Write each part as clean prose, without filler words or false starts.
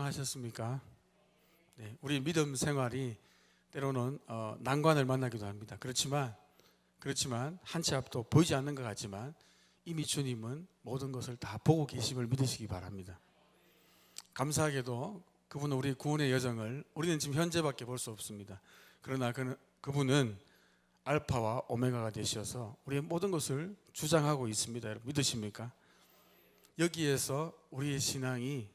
건강하셨습니까? 네, 우리 믿음 생활이 때로는 난관을 만나기도 합니다. 그렇지만 한 치 앞도 보이지 않는 것 같지만 이미 주님은 모든 것을 다 보고 계심을 믿으시기 바랍니다. 감사하게도 그분은 우리 구원의 여정을 우리는 지금 현재밖에 볼 수 없습니다. 그러나 그분은 알파와 오메가가 되셔서 우리의 모든 것을 주장하고 있습니다. 여러분 믿으십니까? 여기에서 우리의 신앙이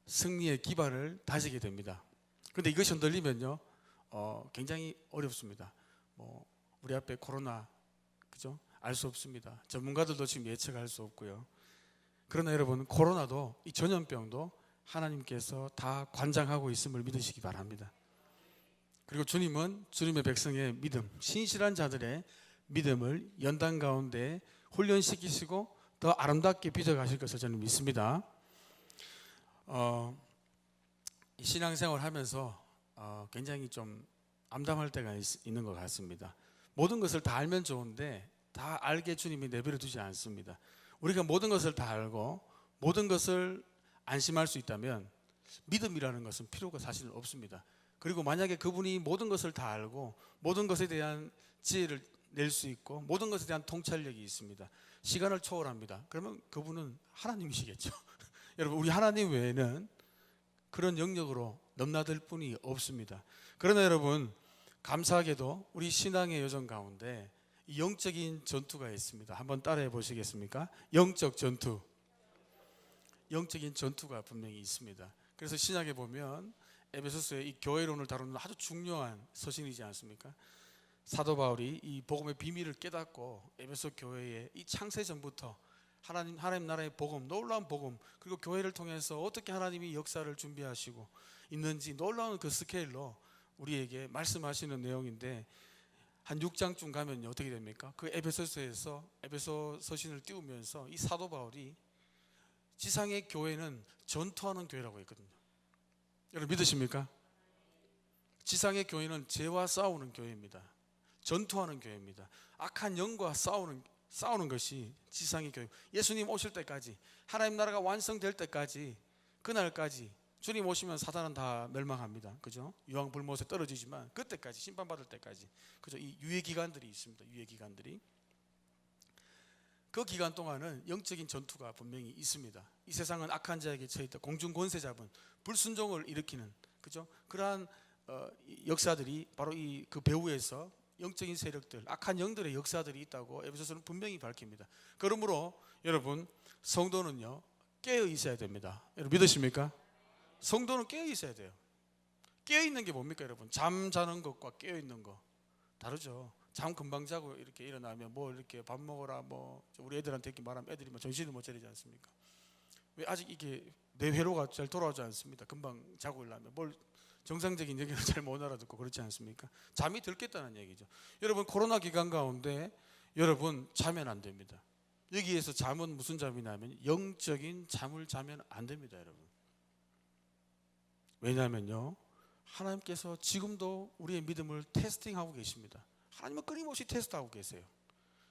승리의 기반을 다지게 됩니다. 그런데 이것이 흔들리면요 굉장히 어렵습니다. 우리 앞에 코로나, 그죠? 알 수 없습니다. 전문가들도 지금 예측할 수 없고요. 그러나 여러분, 코로나도 이 전염병도 하나님께서 다 관장하고 있음을 믿으시기 바랍니다. 그리고 주님은 주님의 백성의 믿음, 신실한 자들의 믿음을 연단 가운데 훈련시키시고 더 아름답게 빚어가실 것을 저는 믿습니다. 이 신앙생활 하면서 굉장히 좀 암담할 때가 있는 것 같습니다. 모든 것을 다 알면 좋은데 다 알게 주님이 내버려 두지 않습니다. 우리가 모든 것을 다 알고 모든 것을 안심할 수 있다면 믿음이라는 것은 필요가 사실 없습니다. 그리고 만약에 그분이 모든 것을 다 알고 모든 것에 대한 지혜를 낼 수 있고 모든 것에 대한 통찰력이 있습니다. 시간을 초월합니다. 그러면 그분은 하나님이시겠죠. 여러분, 우리 하나님 외에는 그런 영역으로 넘나들 분이 없습니다. 그러나 여러분, 감사하게도 우리 신앙의 여정 가운데 영적인 전투가 있습니다. 한번 따라해 보시겠습니까? 영적 전투. 영적인 전투가 분명히 있습니다. 그래서 신약에 보면 에베소서의 이 교회론을 다루는 아주 중요한 서신이지 않습니까? 사도 바울이 이 복음의 비밀을 깨닫고 에베소 교회에 이 창세 전부터 하나님 나라의 복음, 놀라운 복음, 그리고 교회를 통해서 어떻게 하나님이 역사를 준비하시고 있는지 놀라운 그 스케일로 우리에게 말씀하시는 내용인데, 한 6장쯤 가면요 어떻게 됩니까? 그 에베소서에서 에베소 서신을 띄우면서 이 사도 바울이 지상의 교회는 전투하는 교회라고 했거든요. 여러분 믿으십니까? 지상의 교회는 죄와 싸우는 교회입니다. 전투하는 교회입니다. 악한 영과 싸우는 것이 지상의 교회. 예수님 오실 때까지, 하나님 나라가 완성될 때까지, 그날까지 주님 오시면 사단은 다 멸망합니다. 그죠? 유황불못에 떨어지지만 그때까지, 심판받을 때까지, 그죠? 이 유예 기간들이 있습니다. 유예 기간들이. 그 기간 동안은 영적인 전투가 분명히 있습니다. 이 세상은 악한 자에게 처해있다. 공중 권세 잡은 불순종을 일으키는, 그죠? 그러한 역사들이 바로 그 배후에서 영적인 세력들, 악한 영들의 역사들이 있다고 에베소서는 분명히 밝힙니다. 그러므로 여러분, 성도는요 깨어 있어야 됩니다. 여러분 믿으십니까? 성도는 깨어 있어야 돼요. 깨어 있는 게 뭡니까 여러분? 잠 자는 것과 깨어 있는 거 다르죠. 잠 금방 자고 이렇게 일어나면 뭐 이렇게 밥 먹어라 뭐 우리 애들한테 이렇게 말하면 애들이 뭐 정신을 못 차리지 않습니까? 왜 아직 이게 뇌 회로가 잘 돌아오지 않습니다. 금방 자고 일어나면 뭘 정상적인 얘기를 잘 못 알아듣고 그렇지 않습니까? 잠이 들겠다는 얘기죠. 여러분, 코로나 기간 가운데 여러분 자면 안 됩니다. 여기에서 잠은 무슨 잠이냐면 영적인 잠을 자면 안 됩니다. 여러분, 왜냐하면요 하나님께서 지금도 우리의 믿음을 테스팅하고 계십니다. 하나님은 끊임없이 테스트하고 계세요.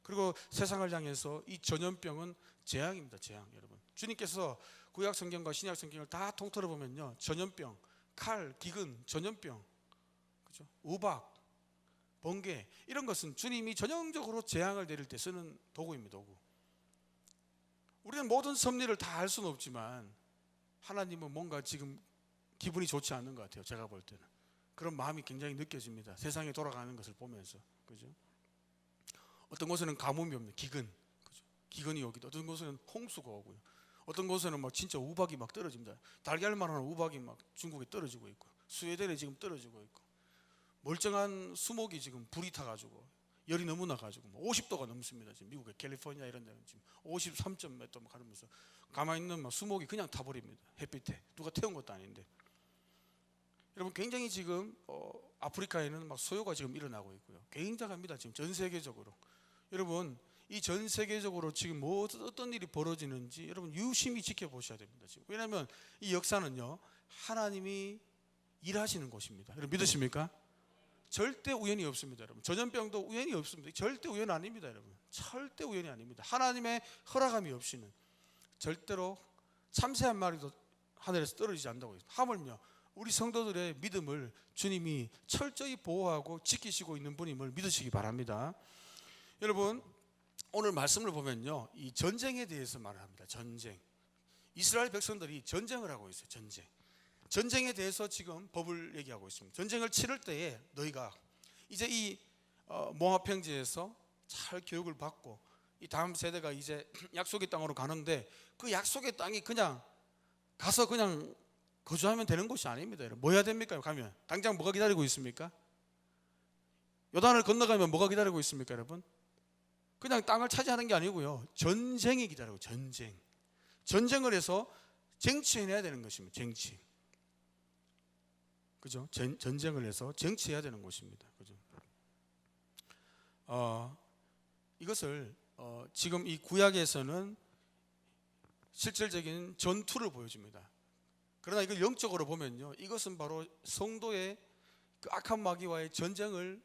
그리고 세상을 향해서 이 전염병은 재앙입니다. 재앙. 여러분, 주님께서 구약 성경과 신약 성경을 다 통틀어 보면요 전염병, 칼, 기근, 전염병, 그죠? 우박, 번개, 이런 것은 주님이 전형적으로 재앙을 내릴 때 쓰는 도구입니다. 도구. 우리는 모든 섭리를 다 알 수는 없지만 하나님은 뭔가 지금 기분이 좋지 않는 것 같아요. 제가 볼 때는 그런 마음이 굉장히 느껴집니다. 세상에 돌아가는 것을 보면서, 그죠? 어떤 곳에는 가뭄이 없는 기근, 그죠? 기근이 오기도, 어떤 곳에는 홍수가 오고요. 어떤 곳에는 막 진짜 우박이 막 떨어집니다. 달걀만한 우박이 막 중국에 떨어지고 있고, 스웨덴에 지금 떨어지고 있고, 멀쩡한 수목이 지금 불이 타가지고 열이 너무 나가지고 50도가 넘습니다. 지금 미국의 캘리포니아 이런 데는 지금 53점 몇 도 막 가면서 가만히 있는 막 수목이 그냥 타버립니다. 햇빛에 누가 태운 것도 아닌데. 여러분, 굉장히 지금 아프리카에는 막 소요가 지금 일어나고 있고요. 굉장합니다. 지금 전 세계적으로. 여러분, 이 전 세계적으로 지금 뭐 어떤 일이 벌어지는지 여러분 유심히 지켜보셔야 됩니다. 지금. 왜냐하면 이 역사는요 하나님이 일하시는 곳입니다. 여러분 믿으십니까? 절대 우연이 없습니다. 여러분, 전염병도 우연이 없습니다. 절대 우연 아닙니다. 여러분, 절대 우연이 아닙니다. 하나님의 허락함이 없이는 절대로 참새 한 마리도 하늘에서 떨어지지 않는다고 했습니다. 하물며 우리 성도들의 믿음을 주님이 철저히 보호하고 지키시고 있는 분임을 믿으시기 바랍니다. 여러분, 오늘 말씀을 보면요, 이 전쟁에 대해서 말합니다. 전쟁. 이스라엘 백성들이 전쟁을 하고 있어요. 전쟁에 대해서 지금 법을 얘기하고 있습니다. 전쟁을 치를 때에 너희가 이제 이 모압 평지에서 잘 교육을 받고 이 다음 세대가 이제 약속의 땅으로 가는데, 그 약속의 땅이 그냥 가서 그냥 거주하면 되는 곳이 아닙니다. 여러분, 뭐 해야 됩니까? 가면 당장 뭐가 기다리고 있습니까? 요단을 건너가면 뭐가 기다리고 있습니까? 여러분, 그냥 땅을 차지하는 게 아니고요, 전쟁이 기다리고, 전쟁을 해서 쟁취해내야 되는 것입니다. 쟁취, 그죠? 전쟁을 해서 쟁취해야 되는 것입니다. 그죠? 이것을 지금 이 구약에서는 실질적인 전투를 보여줍니다. 그러나 이걸 영적으로 보면요, 이것은 바로 성도의 그 악한 마귀와의 전쟁을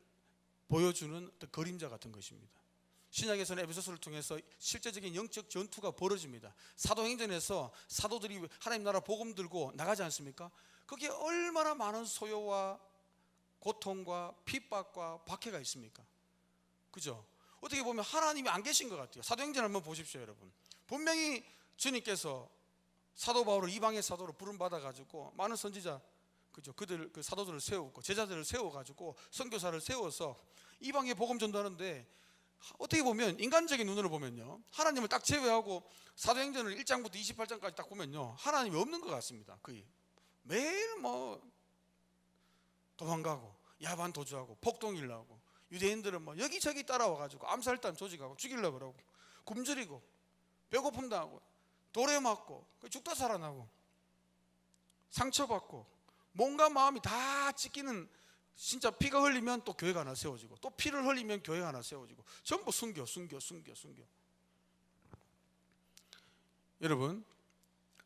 보여주는 어떤 그림자 같은 것입니다. 신약에서는 에베소서를 통해서 실제적인 영적 전투가 벌어집니다. 사도행전에서 사도들이 하나님 나라 복음 들고 나가지 않습니까? 거기에 얼마나 많은 소요와 고통과 핍박과 박해가 있습니까? 그죠? 어떻게 보면 하나님이 안 계신 것 같아요. 사도행전 한번 보십시오, 여러분. 분명히 주님께서 사도 바울을 이방의 사도로 부름 받아 가지고 많은 선지자, 그죠? 그들 그 사도들을 세우고 제자들을 세워 가지고 선교사를 세워서 이방에 복음 전도하는데, 어떻게 보면 인간적인 눈으로 보면요, 하나님을 딱 제외하고 사도행전을 1장부터 28장까지 딱 보면요, 하나님이 없는 것 같습니다. 거의 매일 뭐 도망가고 야반 도주하고 폭동일 나고, 유대인들은 뭐 여기저기 따라와 가지고 암살단 조직하고 죽이려고 그러고, 굶주리고 배고픔 당하고 돌에 맞고 죽다 살아나고 상처받고 몸과 마음이 다 찢기는, 진짜 피가 흘리면 또 교회가 하나 세워지고, 또 피를 흘리면 교회가 하나 세워지고, 전부 순교. 여러분,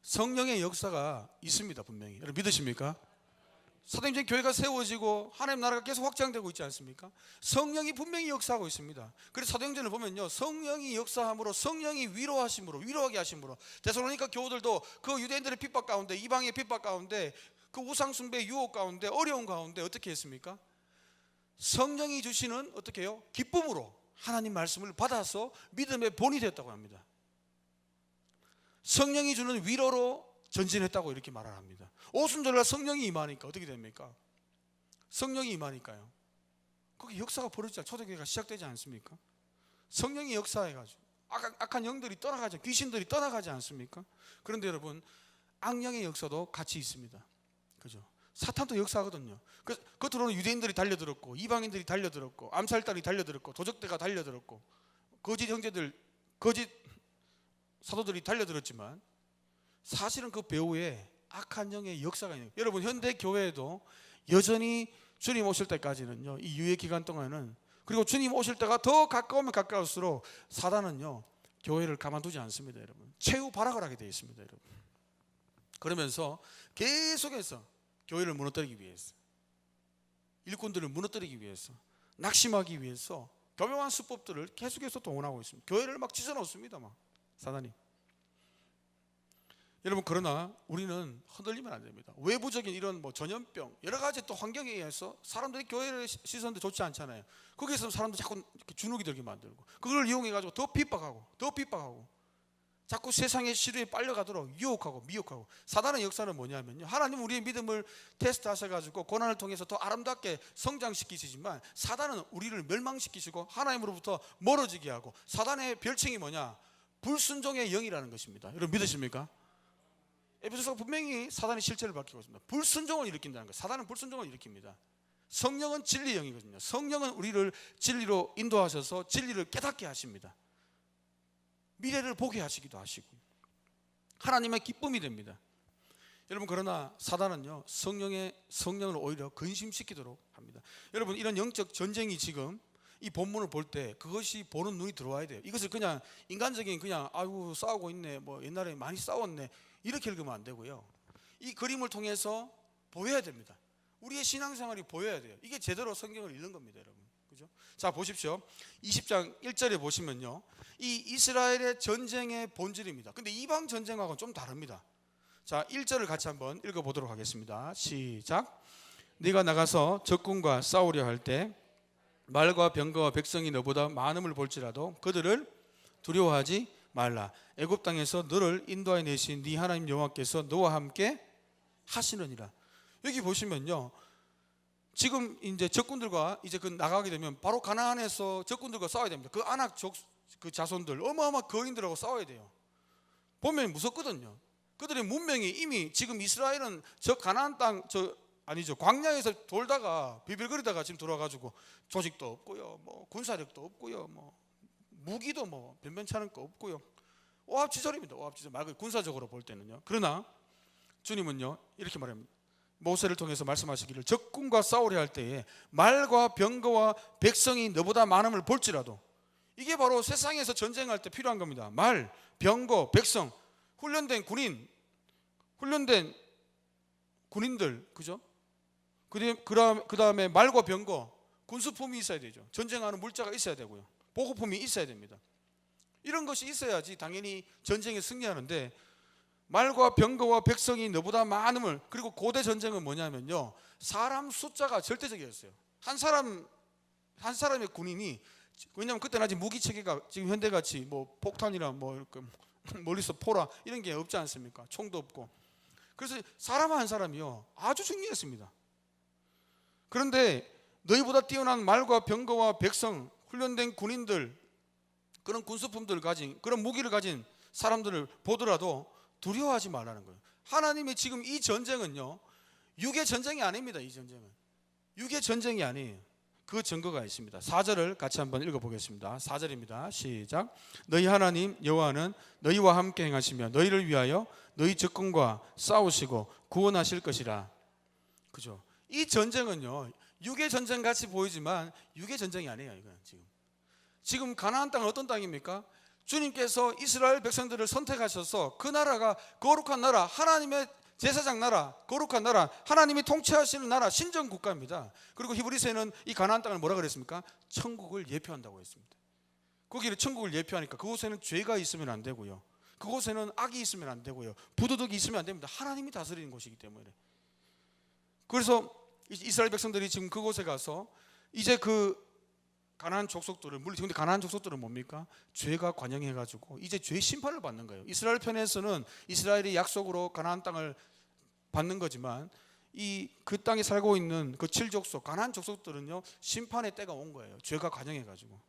성령의 역사가 있습니다. 분명히. 여러분 믿으십니까? 사도행전 교회가 세워지고 하나님 나라가 계속 확장되고 있지 않습니까? 성령이 분명히 역사하고 있습니다. 그래서 사도행전을 보면요, 성령이 역사함으로, 성령이 위로하심으로, 위로하게 하심으로, 데살로니가 교우들도 그 유대인들의 핍박 가운데, 이방의 핍박 가운데, 그 우상숭배의 유혹 가운데, 어려운 가운데 어떻게 했습니까? 성령이 주시는 어떻게 해요? 기쁨으로 하나님 말씀을 받아서 믿음의 본이 됐다고 합니다. 성령이 주는 위로로 전진했다고 이렇게 말을 합니다. 오순절날 성령이 임하니까 어떻게 됩니까? 성령이 임하니까요, 거기 역사가 벌어지자 초대교회가 시작되지 않습니까? 성령이 역사해가지고 악한 영들이 떠나가지, 귀신들이 떠나가지 않습니까? 그런데 여러분, 악령의 역사도 같이 있습니다. 그죠? 사탄도 역사하거든요. 겉으로는 유대인들이 달려들었고, 이방인들이 달려들었고, 암살단이 달려들었고, 도적대가 달려들었고, 거짓 형제들, 거짓 사도들이 달려들었지만, 사실은 그 배후에 악한 영의 역사가 있는 거예요. 여러분, 현대 교회에도 여전히 주님 오실 때까지는요, 이 유예 기간 동안은, 그리고 주님 오실 때가 더 가까우면 가까울수록 사단은요, 교회를 가만두지 않습니다. 여러분, 최후 발악을 하게 되어 있습니다. 여러분, 그러면서 계속해서 교회를 무너뜨리기 위해서, 일꾼들을 무너뜨리기 위해서, 낙심하기 위해서 교묘한 수법들을 계속해서 동원하고 있습니다. 교회를 막 찢어놓습니다, 막 사단이. 여러분, 그러나 우리는 흔들리면 안 됩니다. 외부적인 이런 뭐 전염병, 여러 가지 또 환경에 의해서 사람들이 교회를 시선도 좋지 않잖아요. 거기에서 사람들 자꾸 이렇게 주눅이 들게 만들고, 그걸 이용해 가지고 더 핍박하고 자꾸 세상의 시류에 빨려가도록 유혹하고 미혹하고. 사단의 역사는 뭐냐면요, 하나님 우리의 믿음을 테스트하셔가지고 고난을 통해서 더 아름답게 성장시키시지만, 사단은 우리를 멸망시키시고 하나님으로부터 멀어지게 하고, 사단의 별칭이 뭐냐? 불순종의 영이라는 것입니다. 여러분 믿으십니까? 에베소서가 분명히 사단의 실체를 밝히고 있습니다. 불순종을 일으킨다는 거예요. 사단은 불순종을 일으킵니다. 성령은 진리의 영이거든요. 성령은 우리를 진리로 인도하셔서 진리를 깨닫게 하십니다. 미래를 보게 하시기도 하시고, 하나님의 기쁨이 됩니다. 여러분, 그러나 사단은요, 성령을 오히려 근심시키도록 합니다. 여러분, 이런 영적 전쟁이 지금 이 본문을 볼 때 그것이 보는 눈이 들어와야 돼요. 이것을 그냥 인간적인, 그냥 아이고 싸우고 있네, 뭐 옛날에 많이 싸웠네, 이렇게 읽으면 안 되고요, 이 그림을 통해서 보여야 됩니다. 우리의 신앙생활이 보여야 돼요. 이게 제대로 성경을 읽는 겁니다, 여러분. 그죠? 자, 보십시오. 20장 1절에 보시면요, 이 이스라엘의 전쟁의 본질입니다. 근데 이방 전쟁하고는 좀 다릅니다. 자, 1절을 같이 한번 읽어보도록 하겠습니다. 시작. 네가 나가서 적군과 싸우려 할 때 말과 병거와 백성이 너보다 많음을 볼지라도 그들을 두려워하지 말라. 애굽 땅에서 너를 인도하여 내신 네 하나님 여호와께서 너와 함께 하시느니라. 여기 보시면요, 지금 이제 적군들과 이제 그 나가게 되면 바로 가나안에서 적군들과 싸워야 됩니다. 그 아낙 그 자손들 어마어마 거인들하고 싸워야 돼요. 보면 무섭거든요. 그들의 문명이 이미 지금 이스라엘은 저 가나안 땅 아니죠, 광야에서 돌다가 비빌거리다가 지금 돌아가지고 조직도 없고요, 뭐 군사력도 없고요, 뭐 무기도 뭐 변변찮은 거 없고요. 오합지졸입니다. 오합지졸 말 군사적으로 볼 때는요. 그러나 주님은요 이렇게 말합니다. 모세를 통해서 말씀하시기를 적군과 싸우려 할 때에 말과 병거와 백성이 너보다 많음을 볼지라도, 이게 바로 세상에서 전쟁할 때 필요한 겁니다. 말, 병거, 백성, 훈련된 군인들, 그죠? 그 다음에 말과 병거, 군수품이 있어야 되죠. 전쟁하는 물자가 있어야 되고요. 보급품이 있어야 됩니다. 이런 것이 있어야지 당연히 전쟁에 승리하는데, 말과 병거와 백성이 너보다 많음을, 그리고 고대 전쟁은 뭐냐면요, 사람 숫자가 절대적이었어요. 한 사람의 군인이, 왜냐하면 그때는 아직 무기 체계가 지금 현대같이 뭐 폭탄이나 뭐 이렇게 멀리서 포라 이런 게 없지 않습니까? 총도 없고. 그래서 사람 한 사람이요 아주 중요했습니다. 그런데 너희보다 뛰어난 말과 병거와 백성, 훈련된 군인들, 그런 군수품들을 가진, 그런 무기를 가진 사람들을 보더라도 두려워하지 말라는 거예요. 하나님의 지금 이 전쟁은요 육의 전쟁이 아닙니다. 이 전쟁은 육의 전쟁이 아니에요. 그 증거가 있습니다. 4절을 같이 한번 읽어보겠습니다. 4절입니다. 시작. 너희 하나님 여호와는 너희와 함께 행하시며 너희를 위하여 너희 적군과 싸우시고 구원하실 것이라. 그죠? 이 전쟁은요 육의 전쟁 같이 보이지만 육의 전쟁이 아니에요. 이건 지금 가나안 땅은 어떤 땅입니까? 주님께서 이스라엘 백성들을 선택하셔서 그 나라가 거룩한 나라, 하나님의 제사장 나라, 거룩한 나라, 하나님이 통치하시는 나라, 신정 국가입니다. 그리고 히브리서에는 이 가나안 땅을 뭐라 그랬습니까? 천국을 예표한다고 했습니다. 거기를 천국을 예표하니까 그곳에는 죄가 있으면 안 되고요, 그곳에는 악이 있으면 안 되고요, 부도덕이 있으면 안 됩니다. 하나님이 다스리는 곳이기 때문에. 그래서 이스라엘 백성들이 지금 그곳에 가서 이제 그 가나안 족속들을, 물론 근데 가나안 족속들은 뭡니까? 죄가 관영해가지고 이제 죄 심판을 받는 거예요. 이스라엘 편에서는 이스라엘이 약속으로 가나안 땅을 받는 거지만 그 땅에 살고 있는 그 7족속 가나안 족속들은요 심판의 때가 온 거예요. 죄가 관영해가지고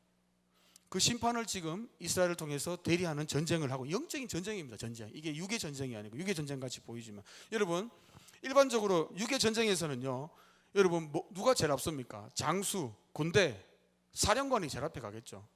그 심판을 지금 이스라엘을 통해서 대리하는 전쟁을 하고, 영적인 전쟁입니다. 전쟁. 이게 육의 전쟁이 아니고 육의 전쟁 같이 보이지만, 여러분 일반적으로 육의 전쟁에서는요 여러분 누가 제일 앞섭니까? 장수, 군대, 사령관이 제일 앞에 가겠죠.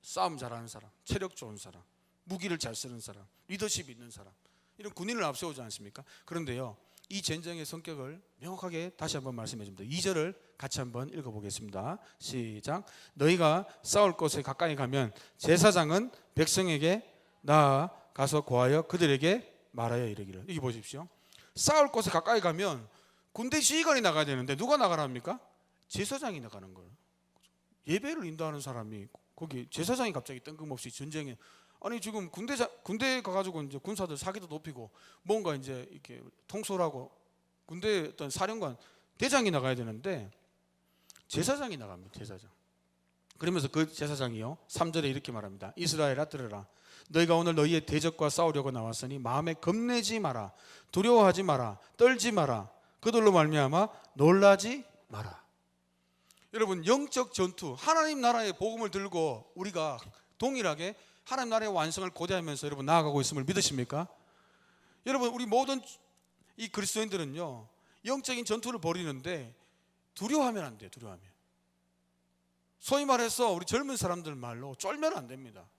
싸움 잘하는 사람, 체력 좋은 사람, 무기를 잘 쓰는 사람, 리더십 있는 사람, 이런 군인을 앞세우지 않습니까? 그런데요 이 전쟁의 성격을 명확하게 다시 한번 말씀해 줍니다. 2절을 같이 한번 읽어보겠습니다. 시작. 너희가 싸울 곳에 가까이 가면 제사장은 백성에게 나아가서 고하여 그들에게 말하여 이르기를. 여기 보십시오. 싸울 곳에 가까이 가면 군대 지휘관이 나가야 되는데 누가 나가랍니까? 제사장이 나가는 거예요. 예배를 인도하는 사람이, 거기 제사장이 갑자기 뜬금없이 전쟁에, 아니 지금 군대 가가지고 이제 군사들 사기도 높이고 뭔가 이제 이렇게 통솔하고 군대 어떤 사령관, 대장이 나가야 되는데 제사장이 나갑니다. 제사장. 그러면서 그 제사장이요 3절에 이렇게 말합니다. 이스라엘아 들으라. 너희가 오늘 너희의 대적과 싸우려고 나왔으니 마음에 겁내지 마라, 두려워하지 마라, 떨지 마라, 그들로 말미암아 놀라지 마라. 여러분 영적 전투, 하나님 나라의 복음을 들고 우리가 동일하게 하나님 나라의 완성을 고대하면서 여러분 나아가고 있음을 믿으십니까? 여러분 우리 모든 이 그리스도인들은요 영적인 전투를 벌이는데 두려워하면 안 돼요. 두려워하면, 소위 말해서 우리 젊은 사람들 말로 쫄면 안 됩니다.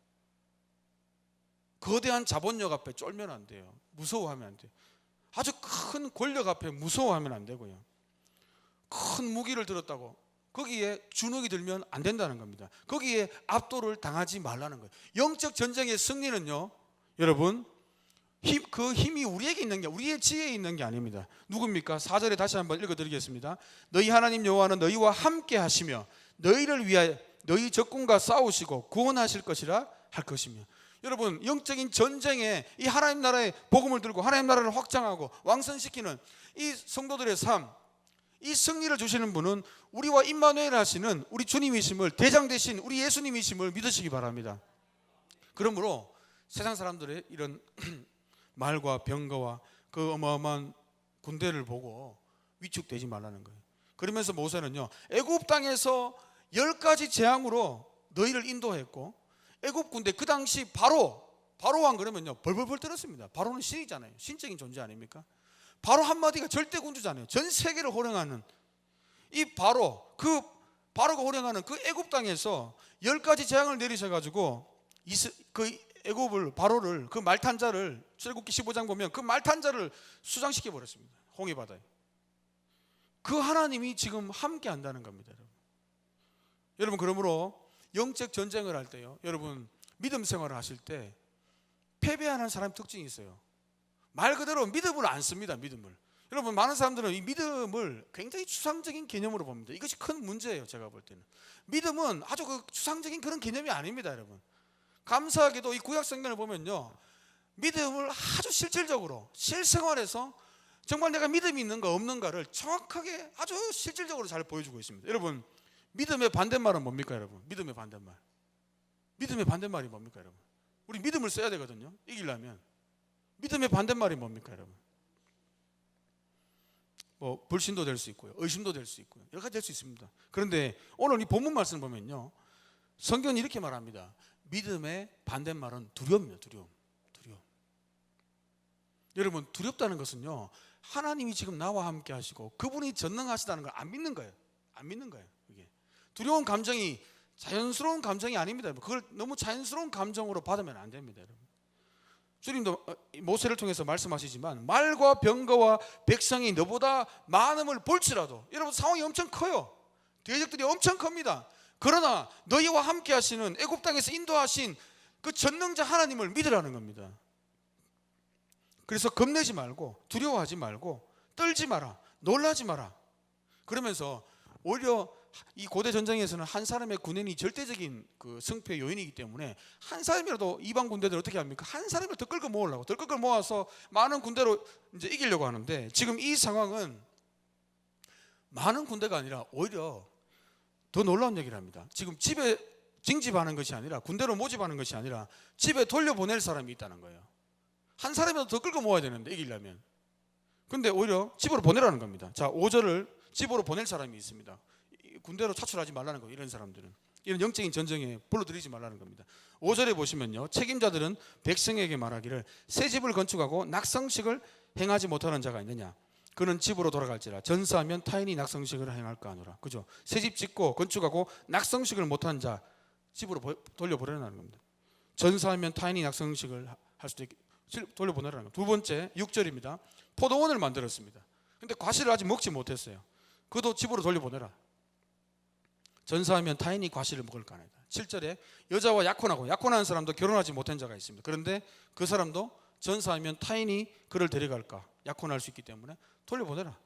거대한 자본력 앞에 쫄면 안 돼요. 무서워하면 안 돼요. 아주 큰 권력 앞에 무서워하면 안 되고요, 큰 무기를 들었다고 거기에 주눅이 들면 안 된다는 겁니다. 거기에 압도를 당하지 말라는 거예요. 영적 전쟁의 승리는요 여러분 그 힘이 우리에게 있는 게, 우리의 지혜에 있는 게 아닙니다. 누굽니까? 4절에 다시 한번 읽어드리겠습니다. 너희 하나님 여호와는 너희와 함께 하시며 너희를 위하여 너희 적군과 싸우시고 구원하실 것이라 할 것이며. 여러분, 영적인 전쟁에 이 하나님 나라의 복음을 들고 하나님 나라를 확장하고 왕성시키는 이 성도들의 삶, 이 승리를 주시는 분은 우리와 임마누엘 하시는 우리 주님이심을, 대장 되신 우리 예수님이심을 믿으시기 바랍니다. 그러므로 세상 사람들의 이런 말과 병거와 그 어마어마한 군대를 보고 위축되지 말라는 거예요. 그러면서 모세는요, 애굽 땅에서 10가지 재앙으로 너희를 인도했고, 애굽 군대, 그 당시 바로 왕 그러면요 벌벌벌 떨었습니다. 바로는 신이잖아요. 신적인 존재 아닙니까? 바로 한마디가 절대 군주잖아요. 전 세계를 호령하는 이 그 바로가 호령하는 그 애굽 땅에서 10가지 재앙을 내리셔가지고 그 애굽을, 바로를, 그 말탄자를, 출애굽기 15장 보면 그 말탄자를 수장시켜 버렸습니다. 홍해 바다에. 그 하나님이 지금 함께 한다는 겁니다. 여러분, 그러므로 영적 전쟁을 할 때요, 여러분 믿음 생활을 하실 때 패배하는 사람 특징이 있어요. 말 그대로 믿음을 안 씁니다. 믿음을. 여러분, 많은 사람들은 이 믿음을 굉장히 추상적인 개념으로 봅니다. 이것이 큰 문제예요. 제가 볼 때는 믿음은 아주 그 추상적인 그런 개념이 아닙니다. 여러분, 감사하게도 이 구약 성경을 보면요, 믿음을 아주 실질적으로 실생활에서 정말 내가 믿음이 있는가 없는가를 정확하게 아주 실질적으로 잘 보여주고 있습니다. 여러분, 믿음의 반대말은 뭡니까? 여러분, 믿음의 반대말, 믿음의 반대말이 뭡니까? 여러분, 우리 믿음을 써야 되거든요. 이기려면. 믿음의 반대말이 뭡니까? 여러분, 뭐 불신도 될 수 있고요, 의심도 될 수 있고요, 여러 가지 될 수 있습니다. 그런데 오늘 이 본문 말씀을 보면요, 성경이 이렇게 말합니다. 믿음의 반대말은 두려움이에요. 두려움. 여러분, 두렵다는 것은요, 하나님이 지금 나와 함께 하시고 그분이 전능하시다는 걸 안 믿는 거예요. 안 믿는 거예요. 이게 두려운 감정이 자연스러운 감정이 아닙니다. 그걸 너무 자연스러운 감정으로 받으면 안 됩니다. 여러분, 주님도 모세를 통해서 말씀하시지만 말과 병거와 백성이 너보다 많음을 볼지라도, 여러분 상황이 엄청 커요. 대적들이 엄청 큽니다. 그러나 너희와 함께 하시는 애굽 땅에서 인도하신 그 전능자 하나님을 믿으라는 겁니다. 그래서 겁내지 말고, 두려워하지 말고, 떨지 마라, 놀라지 마라. 그러면서 오히려 이 고대 전쟁에서는 한 사람의 군인이 절대적인 그 승패 요인이기 때문에 한 사람이라도 이방 군대들 어떻게 합니까? 한 사람을 더 끌고 모으려고, 더 끌고 모아서 많은 군대로 이제 이기려고 하는데, 지금 이 상황은 많은 군대가 아니라 오히려 더 놀라운 얘기를 합니다. 지금 집에 징집하는 것이 아니라, 군대로 모집하는 것이 아니라 집에 돌려보낼 사람이 있다는 거예요. 한 사람이라도 더 끌고 모아야 되는데, 이기려면. 근데 오히려 집으로 보내라는 겁니다. 자, 5절을 집으로 보낼 사람이 있습니다. 군대로 차출하지 말라는 거예요. 이런 사람들은, 이런 영적인 전쟁에 불러들이지 말라는 겁니다. 5절에 보시면요, 책임자들은 백성에게 말하기를 새 집을 건축하고 낙성식을 행하지 못하는 자가 있느냐? 그는 집으로 돌아갈지라. 전사하면 타인이 낙성식을 행할까 하노라. 그죠? 새 집 짓고 건축하고 낙성식을 못한 자 집으로 돌려보내라는 겁니다. 전사하면 타인이 낙성식을 할 수도 있게 돌려보내라는 겁니다. 두 번째, 6절입니다. 포도원을 만들었습니다. 근데 과실을 아직 먹지 못했어요. 그도 집으로 돌려보내라. 전사하면 타인이 과실을 먹을까 하나이다. 7절에 여자와 약혼한 사람도 결혼하지 못한 자가 있습니다. 그런데 그 사람도 전사하면 타인이 그를 데려갈까, 약혼할 수 있기 때문에 돌려보내라.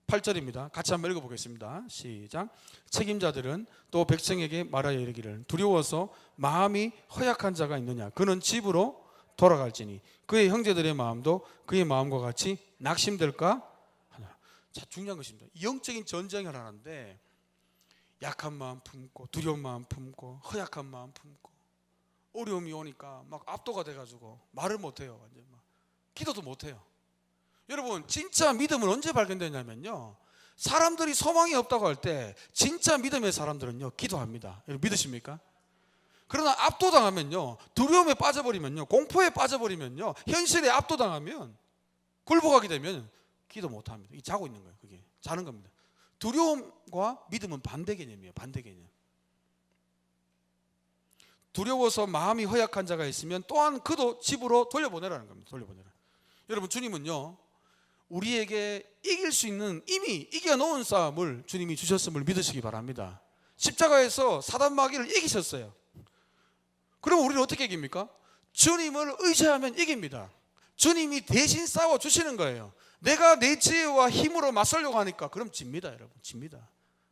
8절입니다. 같이 한번 읽어보겠습니다. 시작. 책임자들은 또 백성에게 말하여 이르기를 두려워서 마음이 허약한 자가 있느냐? 그는 집으로 돌아갈지니 그의 형제들의 마음도 그의 마음과 같이 낙심될까 하노라. 자, 중요한 것입니다. 영적인 전쟁을 하는데 약한 마음 품고, 두려운 마음 품고, 허약한 마음 품고, 어려움이 오니까 막 압도가 돼가지고 말을 못해요. 완전 막 기도도 못해요. 여러분, 진짜 믿음은 언제 발견되냐면요, 사람들이 소망이 없다고 할 때 진짜 믿음의 사람들은요 기도합니다. 여러분, 믿으십니까? 그러나 압도당하면요, 두려움에 빠져버리면요, 공포에 빠져버리면요, 현실에 압도당하면, 굴복하게 되면 기도 못합니다. 이게 자고 있는 거예요. 그게 자는 겁니다. 두려움과 믿음은 반대 개념이에요. 반대 개념. 두려워서 마음이 허약한 자가 있으면 또한 그도 집으로 돌려보내라는 겁니다. 돌려보내라. 여러분, 주님은요 우리에게 이길 수 있는, 이미 이겨놓은 싸움을 주님이 주셨음을 믿으시기 바랍니다. 십자가에서 사단 마귀를 이기셨어요. 그럼 우리는 어떻게 이깁니까? 주님을 의지하면 이깁니다. 주님이 대신 싸워주시는 거예요. 내가 내 지혜와 힘으로 맞서려고 하니까 그럼 집니다. 여러분, 집니다.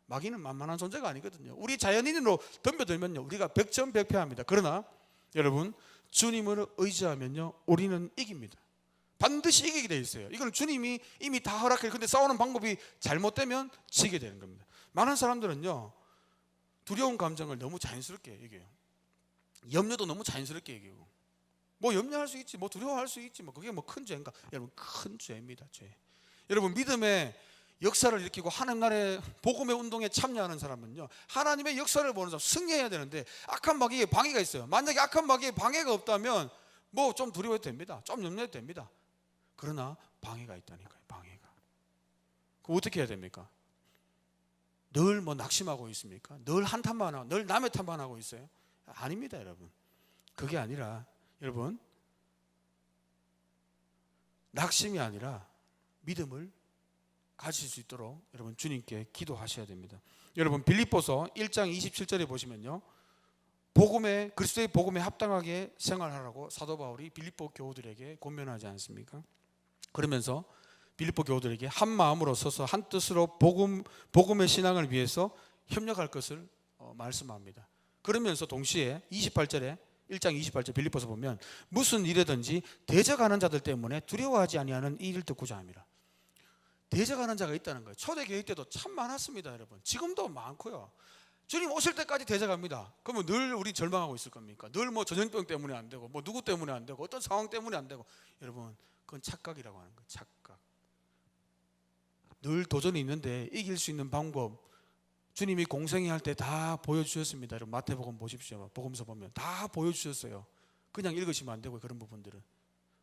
마귀는 만만한 존재가 아니거든요. 우리 자연인으로 덤벼들면요 우리가 백전백패합니다. 그러나 여러분, 주님을 의지하면요, 우리는 이깁니다. 반드시 이기게 돼 있어요. 이건 주님이 이미 다 허락해. 근데 싸우는 방법이 잘못되면 지게 되는 겁니다. 많은 사람들은요, 두려운 감정을 너무 자연스럽게 얘기해요. 염려도 너무 자연스럽게 얘기하고, 뭐 염려할 수 있지, 뭐 두려워할 수 있지, 뭐 그게 뭐 큰 죄인가? 여러분, 큰 죄입니다. 죄. 여러분, 믿음의 역사를 일으키고 하나님 나라의 복음의 운동에 참여하는 사람은요, 하나님의 역사를 보는 사람, 승리해야 되는데 악한 마귀의 방해가 있어요. 만약에 악한 마귀의 방해가 없다면 뭐 좀 두려워해도 됩니다. 좀 염려해도 됩니다. 그러나 방해가 있다니까요. 방해가. 그럼 어떻게 해야 됩니까? 늘 뭐 낙심하고 있습니까? 늘 한탄만 하고, 늘 남의 탓만 하고 있어요? 아닙니다, 여러분. 그게 아니라, 여러분, 낙심이 아니라 믿음을 가질 수 있도록 여러분 주님께 기도하셔야 됩니다. 여러분, 빌립보서 1장 27절에 보시면요, 그리스도의 복음에 합당하게 생활하라고 사도 바울이 빌립보 교우들에게 권면하지 않습니까? 그러면서 빌립보 교우들에게 한 마음으로 서서 한 뜻으로 복음의 신앙을 위해서 협력할 것을 말씀합니다. 그러면서 동시에 28절에 1장 28절 빌립보서 보면 무슨 일이든지 대적하는 자들 때문에 두려워하지 아니하는 이 일을 듣고자 합니다. 대적하는 자가 있다는 거예요. 초대교회 때도 참 많았습니다, 여러분. 지금도 많고요. 주님 오실 때까지 대적합니다. 그러면 늘 우리 절망하고 있을 겁니까? 늘 뭐 전염병 때문에 안 되고, 뭐 누구 때문에 안 되고, 어떤 상황 때문에 안 되고. 여러분, 그건 착각이라고 하는 거예요. 착각. 늘 도전이 있는데 이길 수 있는 방법, 주님이 공생애 할 때 다 보여주셨습니다. 여러분, 마태복음 보십시오. 복음서 보면 다 보여주셨어요. 그냥 읽으시면 안 되고요. 그런 부분들은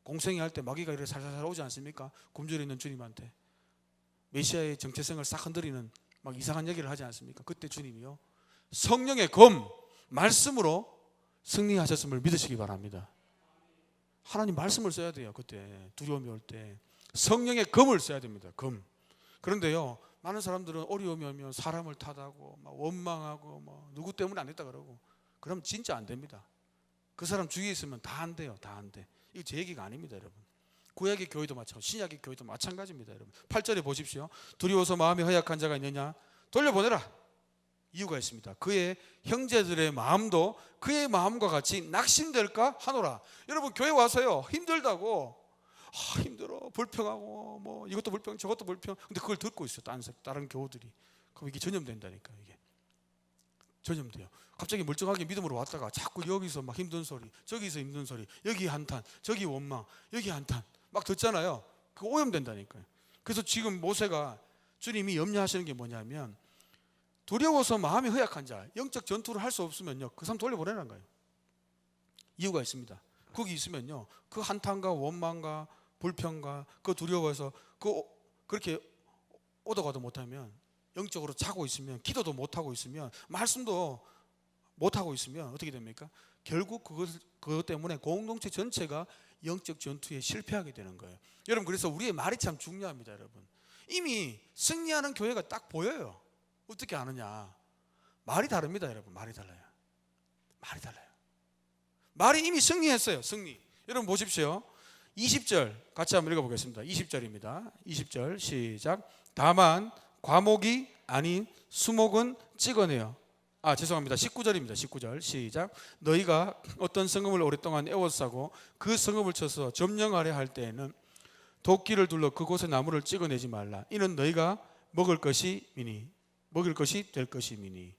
공생애 할 때 마귀가 이렇게 살살살 오지 않습니까? 굶주려 있는 주님한테 메시아의 정체성을 싹 흔들리는 막 이상한 얘기를 하지 않습니까? 그때 주님이요, 성령의 검, 말씀으로 승리하셨음을 믿으시기 바랍니다. 하나님 말씀을 써야 돼요. 그때 두려움이 올 때 성령의 검을 써야 됩니다. 검. 그런데요, 많은 사람들은 어려움이 오면 사람을 탓하고 막 원망하고 뭐 누구 때문에 안 됐다 그러고, 그럼 진짜 안 됩니다. 그 사람 주위에 있으면 다 안 돼요. 다 안 돼. 이거 제 얘기가 아닙니다, 여러분. 구약의 교회도 마찬가지고 신약의 교회도 마찬가지입니다, 여러분. 8절에 보십시오. 두려워서 마음이 허약한 자가 있느냐? 돌려보내라. 이유가 있습니다. 그의 형제들의 마음도 그의 마음과 같이 낙심될까 하노라. 여러분, 교회 와서요, 힘들다고, 힘들어, 불평하고 뭐 이것도 불평 저것도 불평, 근데 그걸 듣고 있어. 다른 교우들이. 그럼 이게 전염된다니까. 이게 전염돼요. 갑자기 멀쩡하게 믿음으로 왔다가 자꾸 여기서 막 힘든 소리, 저기서 힘든 소리, 여기 한탄, 저기 원망, 여기 한탄 막 듣잖아요. 그거 오염된다니까요. 그래서 지금 모세가, 주님이 염려하시는 게 뭐냐면, 두려워서 마음이 허약한 자, 영적 전투를 할 수 없으면요, 그 사람 돌려보내라는 거예요. 이유가 있습니다. 거기 있으면요, 그 한탄과 원망과 불평과 그 두려워서 그렇게 오도가도 못하면, 영적으로 자고 있으면, 기도도 못하고 있으면, 말씀도 못하고 있으면 어떻게 됩니까? 결국 그것 때문에 공동체 전체가 영적 전투에 실패하게 되는 거예요. 여러분, 그래서 우리의 말이 참 중요합니다, 여러분. 이미 승리하는 교회가 딱 보여요. 어떻게 아느냐? 말이 다릅니다, 여러분. 말이 달라요. 말이 달라요. 말이 이미 승리했어요. 승리. 여러분 보십시오. 20절 같이 한번 읽어보겠습니다. 20절입니다. 20절 시작. 다만 과목이 아닌 수목은 찍어내요. 죄송합니다. 19절입니다. 19절 시작. 너희가 어떤 성읍을 오랫동안 애워싸고 그 성읍을 쳐서 점령하려 할 때에는 도끼를 둘러 그곳의 나무를 찍어내지 말라. 이는 너희가 먹을 것이 될 것이미니.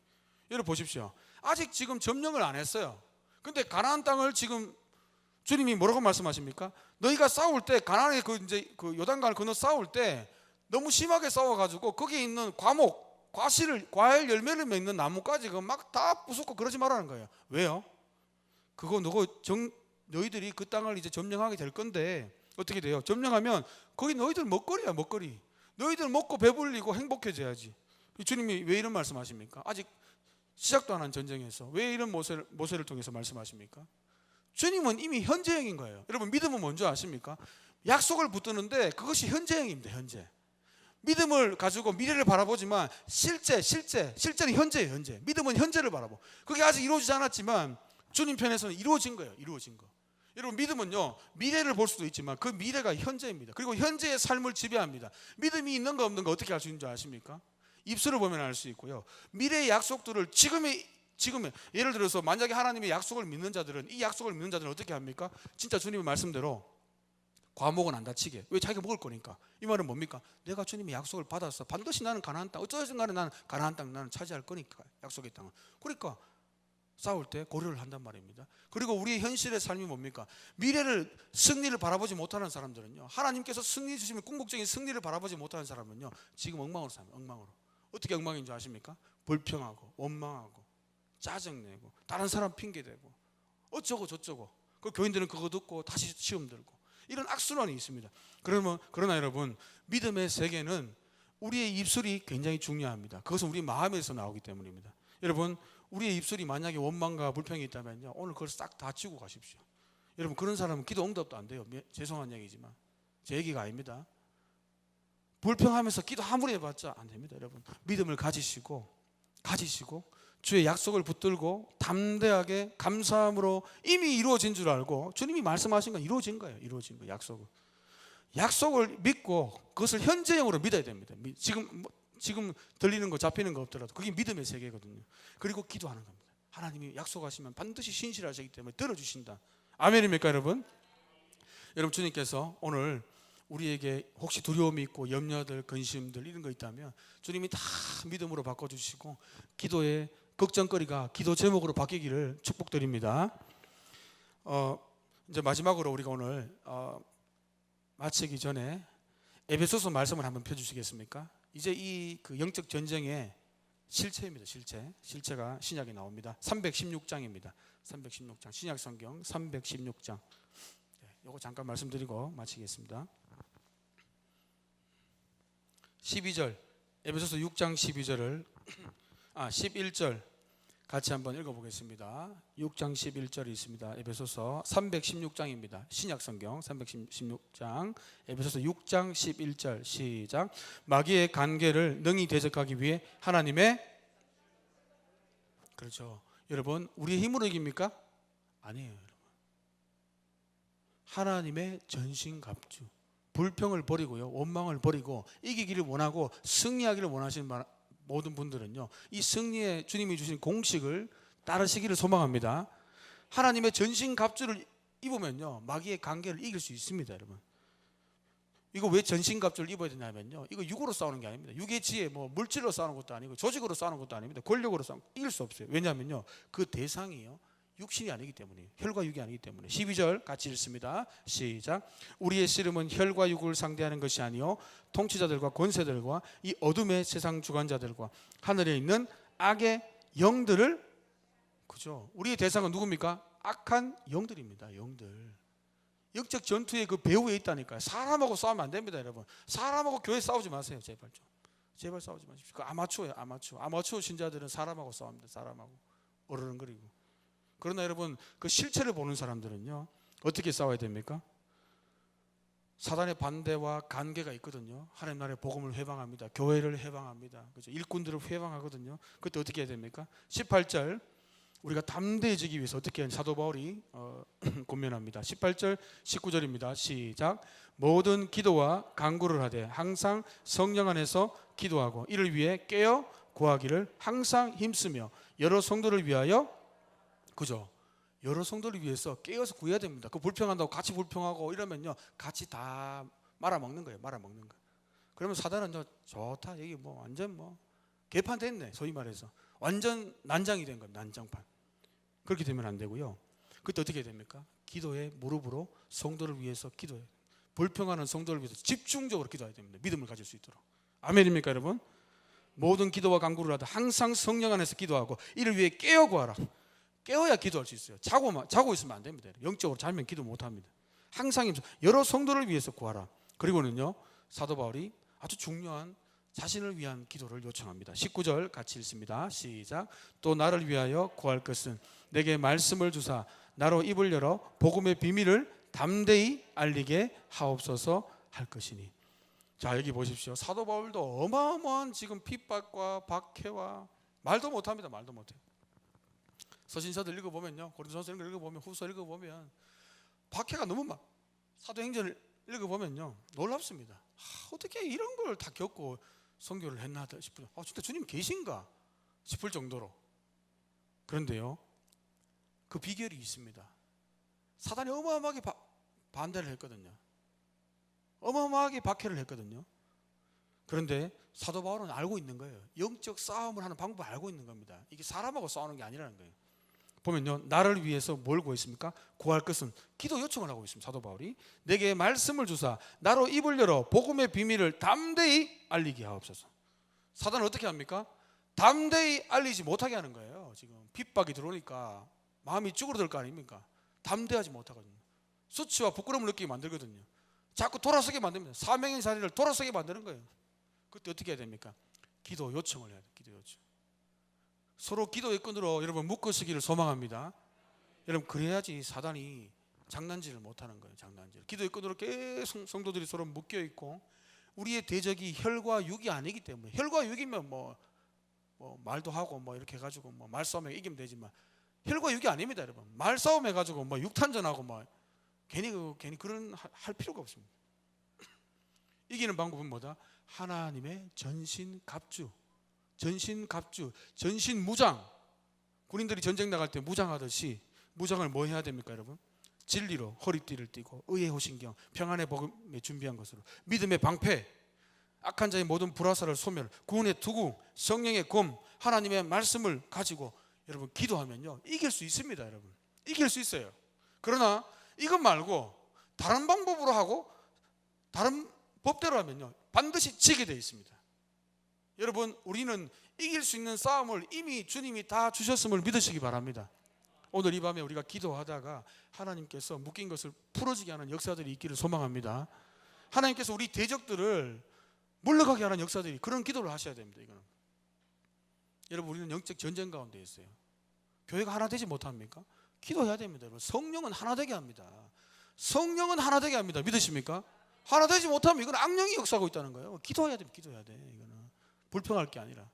여러분 보십시오. 아직 지금 점령을 안 했어요. 근데 가나안 땅을 지금 주님이 뭐라고 말씀하십니까? 너희가 싸울 때, 가나안의 그 요단강을 건너 싸울 때 너무 심하게 싸워가지고 거기에 있는 과일 열매를 맺는 나무까지 막 다 부수고 그러지 말라는 거예요. 왜요? 그거 너희들이 그 땅을 이제 점령하게 될 건데 어떻게 돼요? 점령하면 거기 너희들 먹거리야, 먹거리. 너희들 먹고 배불리고 행복해져야지. 주님이 왜 이런 말씀하십니까? 아직 시작도 안 한 전쟁에서 왜 이런 모세를 통해서 말씀하십니까? 주님은 이미 현재형인 거예요. 여러분, 믿음은 뭔지 아십니까? 약속을 붙드는데 그것이 현재형입니다. 현재. 믿음을 가지고 미래를 바라보지만 실제는 현재예요. 현재. 믿음은 현재를 바라보. 그게 아직 이루어지지 않았지만 주님 편에서는 이루어진 거예요. 이루어진 거. 여러분, 믿음은요, 미래를 볼 수도 있지만 그 미래가 현재입니다. 그리고 현재의 삶을 지배합니다. 믿음이 있는 거 없는 거 어떻게 알 수 있는 줄 아십니까? 입술을 보면 알 수 있고요, 미래의 약속들을 지금 예를 들어서 만약에 하나님의 약속을 믿는 자들은, 이 약속을 믿는 자들은 어떻게 합니까? 진짜 주님의 말씀대로 과목은 안 다치게. 왜? 자기가 먹을 거니까. 이 말은 뭡니까? 내가 주님의 약속을 받았어. 반드시 나는 가나안 땅, 어쩌든 간에 나는 가나안 땅 나는 차지할 거니까, 약속의 땅을. 그러니까 싸울 때 고려를 한단 말입니다. 그리고 우리의 현실의 삶이 뭡니까? 미래를, 승리를 바라보지 못하는 사람들은요, 하나님께서 승리 주시면 궁극적인 승리를 바라보지 못하는 사람은요, 지금 엉망으로 살아요. 엉망으로. 어떻게 엉망인 줄 아십니까? 불평하고 원망하고 짜증내고 다른 사람 핑계대고 어쩌고 저쩌고. 그 교인들은 그거 듣고 다시 시험 들고, 이런 악순환이 있습니다. 그러나 여러분, 믿음의 세계는 우리의 입술이 굉장히 중요합니다. 그것은 우리 마음에서 나오기 때문입니다. 여러분, 우리의 입술이 만약에 원망과 불평이 있다면요, 오늘 그걸 싹 다 치우고 가십시오. 여러분, 그런 사람은 기도 응답도 안 돼요. 죄송한 얘기지만 제 얘기가 아닙니다. 불평하면서 기도 아무리 해봤자 안 됩니다. 여러분, 믿음을 가지시고 주의 약속을 붙들고 담대하게 감사함으로 이미 이루어진 줄 알고, 주님이 말씀하신 건 이루어진 거예요. 이루어진 거, 약속을 믿고 그것을 현재형으로 믿어야 됩니다. 지금 들리는 거, 잡히는 거 없더라도 그게 믿음의 세계거든요. 그리고 기도하는 겁니다. 하나님이 약속하시면 반드시 신실하시기 때문에 들어주신다. 아멘입니까 여러분? 여러분, 주님께서 오늘 우리에게 혹시 두려움이 있고 염려들, 근심들 이런 거 있다면 주님이 다 믿음으로 바꿔주시고 기도의 걱정거리가 기도 제목으로 바뀌기를 축복드립니다. 이제 마지막으로 우리가 오늘 마치기 전에 에베소서 말씀을 한번 펴주시겠습니까? 이제 이 그 영적 전쟁의 실체입니다. 실체가 신약에 나옵니다. 316장입니다. 316장, 신약 성경 316장. 요거 잠깐 말씀드리고 마치겠습니다. 12절, 에베소서 6장 11절 같이 한번 읽어보겠습니다. 6장 11절이 있습니다. 에베소서 316장입니다. 신약성경 316장, 에베소서 6장 11절 시작. 마귀의 관계를 능히 대적하기 위해 하나님의, 그렇죠, 여러분, 우리의 힘으로 이깁니까? 아니에요. 여러분, 하나님의 전신갑주, 불평을 버리고요, 원망을 버리고 이기기를 원하고 승리하기를 원하시는 모든 분들은요, 이 승리의 주님이 주신 공식을 따르시기를 소망합니다. 하나님의 전신갑주를 입으면요, 마귀의 관계를 이길 수 있습니다. 여러분, 이거 왜 전신갑주를 입어야 되냐면요, 이거 육으로 싸우는 게 아닙니다. 육의 지혜, 뭐 물질로 싸우는 것도 아니고 조직으로 싸우는 것도 아닙니다. 권력으로 싸우는, 이길 수 없어요. 왜냐하면요, 그 대상이요, 육신이 아니기 때문이에요. 혈과 육이 아니기 때문에. 12절 같이 읽습니다. 시작. 우리의 씨름은 혈과 육을 상대하는 것이 아니요 통치자들과 권세들과 이 어둠의 세상 주관자들과 하늘에 있는 악의 영들을, 그죠? 우리의 대상은 누굽니까? 악한 영들입니다. 영들. 영적 전투의 그 배후에 있다니까요. 사람하고 싸우면 안 됩니다. 여러분, 사람하고 교회 싸우지 마세요. 제발 좀. 제발 싸우지 마십시오. 그 아마추어예요. 아마추어 신자들은 사람하고 싸웁니다. 사람하고 어르렁거리고. 그러나 여러분, 그 실체를 보는 사람들은요, 어떻게 싸워야 됩니까? 사단의 반대와 관계가 있거든요. 하나님 나라의 복음을 회방합니다. 교회를 회방합니다. 그죠? 일꾼들을 회방하거든요. 그때 어떻게 해야 됩니까? 18절, 우리가 담대해지기 위해서 어떻게 하는, 사도 바울이 권면합니다. 18절 19절입니다. 시작. 모든 기도와 간구를 하되 항상 성령 안에서 기도하고 이를 위해 깨어 구하기를 항상 힘쓰며 여러 성도를 위하여, 그죠? 여러 성도를 위해서 깨어서 구해야 됩니다. 그 불평한다고 같이 불평하고 이러면요, 같이 다 말아먹는 거예요. 말아먹는 거. 그러면 사단은 좋다, 여기 뭐 완전 뭐 개판 됐네, 소위 말해서 완전 난장이 된 겁니다. 난장판. 그렇게 되면 안 되고요. 그때 어떻게 해야 됩니까? 기도의 무릎으로 성도를 위해서 기도해요. 불평하는 성도를 위해서 집중적으로 기도해야 됩니다. 믿음을 가질 수 있도록. 아멘입니까 여러분? 모든 기도와 간구를 하다 항상 성령 안에서 기도하고 이를 위해 깨어 구하라. 깨어야 기도할 수 있어요. 자고 있으면 안 됩니다. 영적으로 자면 기도 못 합니다. 항상 여러 성도를 위해서 구하라. 그리고는요, 사도 바울이 아주 중요한 자신을 위한 기도를 요청합니다. 19절 같이 읽습니다. 시작. 또 나를 위하여 구할 것은 내게 말씀을 주사 나로 입을 열어 복음의 비밀을 담대히 알리게 하옵소서 할 것이니. 자, 여기 보십시오. 사도 바울도 어마어마한 지금 핍박과 박해와 말도 못합니다. 말도 못해요. 서신서들 읽어보면요, 고린도전서 읽어보면, 후서 읽어보면 박해가 너무 막, 사도행전을 읽어보면요 놀랍습니다. 어떻게 이런 걸 다 겪고 선교를 했나 싶어요. 진짜 주님 계신가 싶을 정도로 그런데요, 그 비결이 있습니다. 사단이 어마어마하게 반대를 했거든요. 어마어마하게 박해를 했거든요. 그런데 사도 바울은 알고 있는 거예요. 영적 싸움을 하는 방법을 알고 있는 겁니다. 이게 사람하고 싸우는 게 아니라는 거예요. 보면요, 나를 위해서 뭘 구했습니까? 구할 것은 기도 요청을 하고 있습니다. 사도 바울이 내게 말씀을 주사 나로 입을 열어 복음의 비밀을 담대히 알리게 하옵소서. 사단은 어떻게 합니까? 담대히 알리지 못하게 하는 거예요. 지금 핍박이 들어오니까 마음이 쭈그러들 거 아닙니까? 담대하지 못하거든요. 수치와 부끄러움을 느끼게 만들거든요. 자꾸 돌아서게 만듭니다. 사명의 자리를 돌아서게 만드는 거예요. 그때 어떻게 해야 됩니까? 기도 요청을 해야 돼요. 기도 요청. 서로 기도의 끈으로 여러분 묶으시기를 소망합니다. 여러분 그래야지 사단이 장난질을 못하는 거예요. 장난질. 기도의 끈으로 계속 성도들이 서로 묶여 있고, 우리의 대적이 혈과 육이 아니기 때문에, 혈과 육이면 뭐 말도 하고 뭐 이렇게 해가지고 뭐 말싸움에 이기면 되지만, 혈과 육이 아닙니다, 여러분. 말싸움 해가지고 뭐 육탄전하고 뭐 괜히 그런 할 필요가 없습니다. 이기는 방법은 뭐다? 하나님의 전신갑주, 전신무장. 군인들이 전쟁 나갈 때 무장하듯이 무장을 뭐 해야 됩니까, 여러분? 진리로 허리띠를 띠고 의의 호신경, 평안의 복음에 준비한 것으로 믿음의 방패, 악한 자의 모든 불화살을 소멸, 구원의 투구, 성령의 검, 하나님의 말씀을 가지고 여러분 기도하면요 이길 수 있습니다. 여러분 이길 수 있어요. 그러나 이것 말고 다른 방법으로 하고 다른 법대로 하면요 반드시 지게 되어 있습니다. 여러분 우리는 이길 수 있는 싸움을 이미 주님이 다 주셨음을 믿으시기 바랍니다. 오늘 이 밤에 우리가 기도하다가 하나님께서 묶인 것을 풀어지게 하는 역사들이 있기를 소망합니다. 하나님께서 우리 대적들을 물러가게 하는 역사들이, 그런 기도를 하셔야 됩니다. 이거는 여러분 우리는 영적 전쟁 가운데 있어요. 교회가 하나 되지 못합니까? 기도해야 됩니다. 여러분 성령은 하나 되게 합니다. 성령은 하나 되게 합니다. 믿으십니까? 하나 되지 못하면 이건 악령이 역사하고 있다는 거예요. 기도해야 됩니다. 기도해야 돼. 이거는 불평할 게 아니라.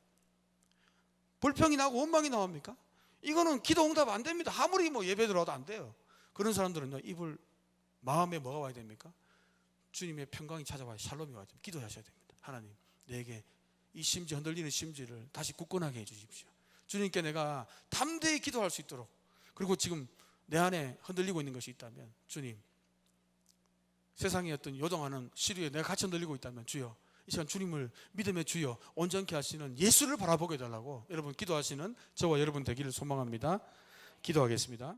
불평이 나고 원망이 나옵니까? 이거는 기도 응답 안 됩니다. 아무리 뭐 예배 들어와도 안 돼요. 그런 사람들은요 입을, 마음에 뭐가 와야 됩니까? 주님의 평강이 찾아와야, 샬롬이 와야 됩니다. 기도하셔야 됩니다. 하나님 내게 이 심지, 흔들리는 심지를 다시 굳건하게 해주십시오. 주님께 내가 담대히 기도할 수 있도록, 그리고 지금 내 안에 흔들리고 있는 것이 있다면, 주님 세상의 어떤 요동하는 시류에 내가 같이 흔들리고 있다면 주여 이 시간 주님을 믿음의 주여 온전케 하시는 예수를 바라보게 해달라고 여러분 기도하시는 저와 여러분 되기를 소망합니다. 기도하겠습니다.